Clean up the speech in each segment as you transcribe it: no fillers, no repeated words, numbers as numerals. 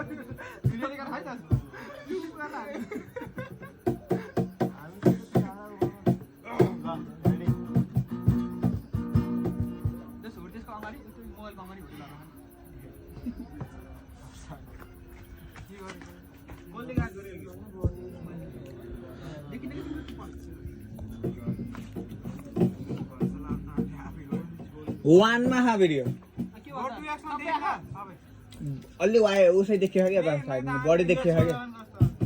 video लेखेर खाइ त युट्युब गर्न त्यसको अगाडि मोबाइलको अगाडि हुँदै लाग्छ के गरेको गोल्डी गार्ड गरेको देखिन वन मा हा भिडियो अलि वाए उसै देखियो क्या त साइड में बडी देखियो क्या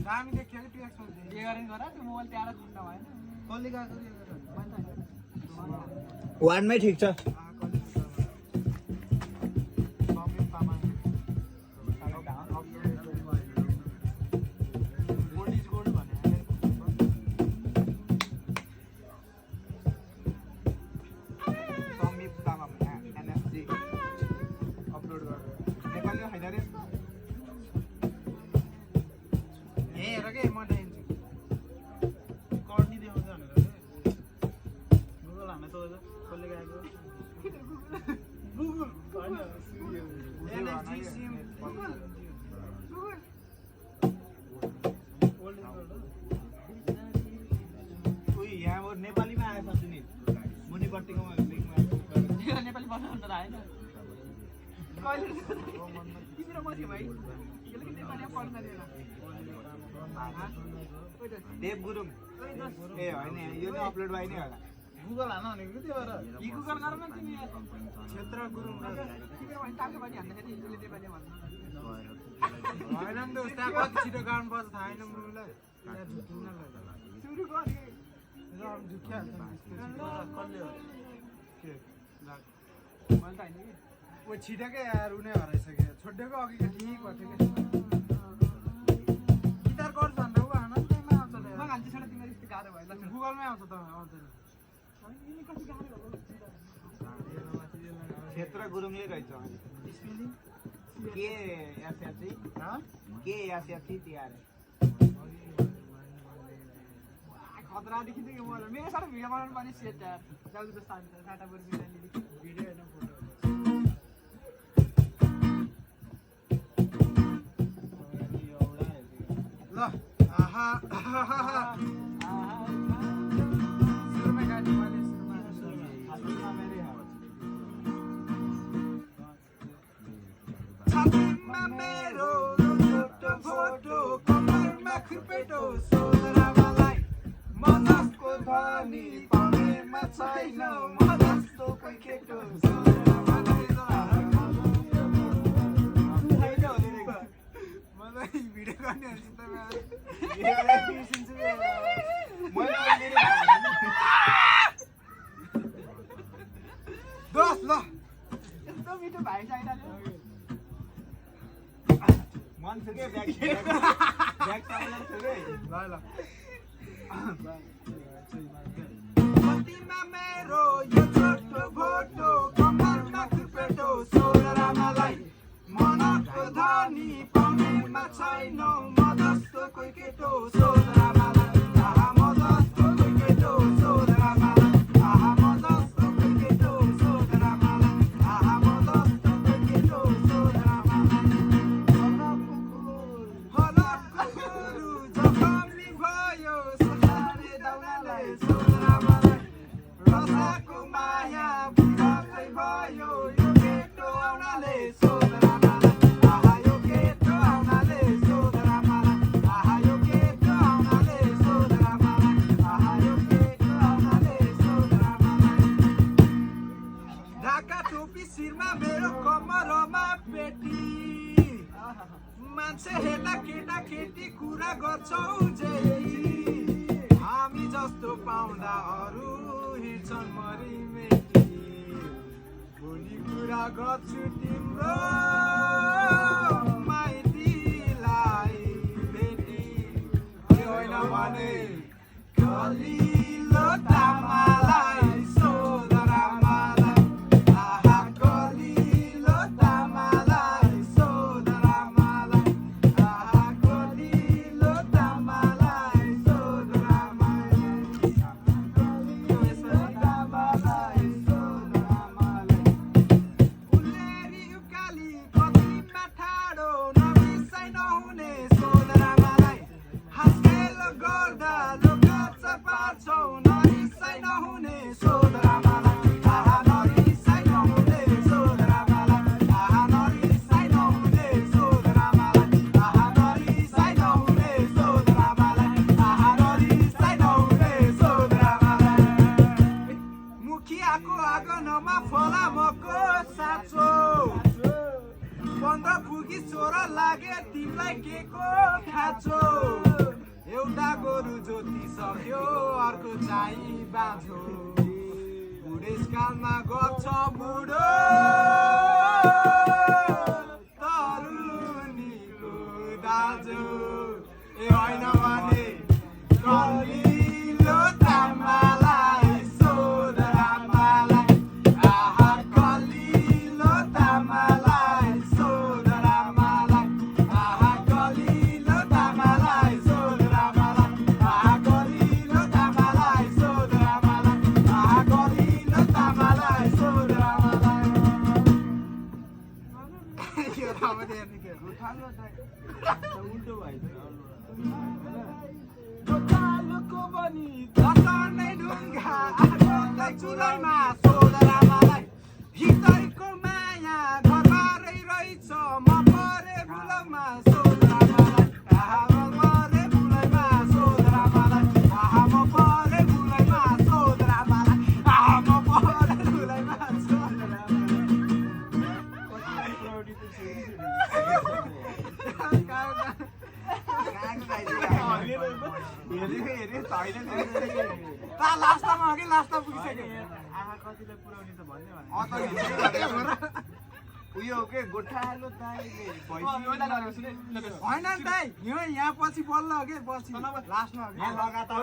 दामी देखियो कि 2x मा के गरेन गरा त्यो मोबाइल त्यहाँ खण्ड भएन गोल्डी गार्ड गरिएको वन मै ठीक छ नेपालीमा आएछ सुनि मुनिपट्टिको नेपाली बनाउन त आएन कहिले तिम्रो मथि भाइ यसले नेपाली पढ्न दिएन देव गुरुङ ए हैन यो नि अपलोड भइ नै होला गुगल हान भनेको त्यो भएर इ गुगल गर न तिमी क्षेत्र गुरुङ तिम्रो भने ताके पनि हान्दाखेरि यसले नेपाली भन्छ हैन नि दोस्त त्यहाँ कति छिटो गाउनु पर्छ थाहा छैन मुलाई सुरु गरे राम जुख्या कसले हो के लाग मैले त हैन कि ओ छिटकै यार उनी हराइसक्यो छोड्डेको अघि ठीक भयो के गिटार गर्छ भन्दा उ हान त्यहीमा आउँछ ल म हान्छु छोडे तिम्रो यस्तो गाह्रो भयो ल गुगलमै आउँछ त आउँदैन यिनी कति गाह्रो भयो क्षेत्र गुरुङले रहेछ स्पेलिङ के एसएफसी के एसएफसी तिहार खतरा देखिँदै मलाई मेरो साह्रो भिडियो बनाउनु पनि सेट यार जाऊ जस्तो हान्छ टाटापुर भिडियो हैन फोटो ल आहा सुरुमा गाडी मैले सुरुमा मेरे छातीमा मेरो फोटो फोटो कमरमा खुपेटो सोधरा मलाई म जस्तो धनी पाउनेमा छैन म जस्तो कोही केटो सोधरा मलाई भिडियो गर्ने हुन्छ त दोस्त ल यस्तो मिठो भाइ चाहिरहेको मन छ के ब्याक सामने छ के ल कतिमा मेरो यो छोटो भोटो कमरमा खुपेटो सोधरा मलाई मनको धनी पाउनेमा छैन म जस्तो कोही केटो सोधरा मलाई आहा म जस्तो कोही केटो सोधरा मलाई आहा म जस्तो कोही केटो सोधरा मलाई आहा म जस्तो कोही केटो सोधरा मलाई हलकु जखमी भयो ससारे दाउनाले सोधरा मलाई रसाको माया बुढाकै भयो यो केटो आउनाले सोधरा शिरमा मेरो कमरमा पेटी मान्छे हेर्दा केटा केटी कुरा गर्छौ जे हामी जस्तो पाउँदा अरू हिँड्छन् मरिमेटी भोलि कुरा गर्छु तिम्रो माइतीलाई बेटी त्यो होइन भने कलिलो तामालाई सोधरा तिमीलाई के को खाँचो एउटा गोरु जोति सक्यो अर्को चाहिँ बाँझो बुढेसकालमा गछ बुढो तरुनीको दाजु ए होइन भने कलिलो तामालाई सोध रामालाई आहा कलिलो तामालाई सोध रामालाई आहा कलिलो तामालाई सोध रामालाई आहा कलिलो तामालाई सोध रामालाई आहा कलिलो तामालाई सोध रामालाई यो रामले हेर्ने के उठाल्नु उल्टो भयो गोटालोको बनी दसर्ने ढुङ्गा आगोलाई चुलाइमा सोध रामालाई भित्रको माया घरबारै रहेछ म परे बुलमा सोध रामालाई आहा म परे बुलैमा सोध रामालाई आहा म परे बुलैमा सोध रामालाई आहा म परे बुलैमा सोध लास्टमा अघि लास्टमा पुगिसक्यो आमा कतिले पुर्याउने त भन्ने उयो के गोठालो दाइले होइन दाइ यहाँ पछि बल्ल के पछि लास्टमा लगातार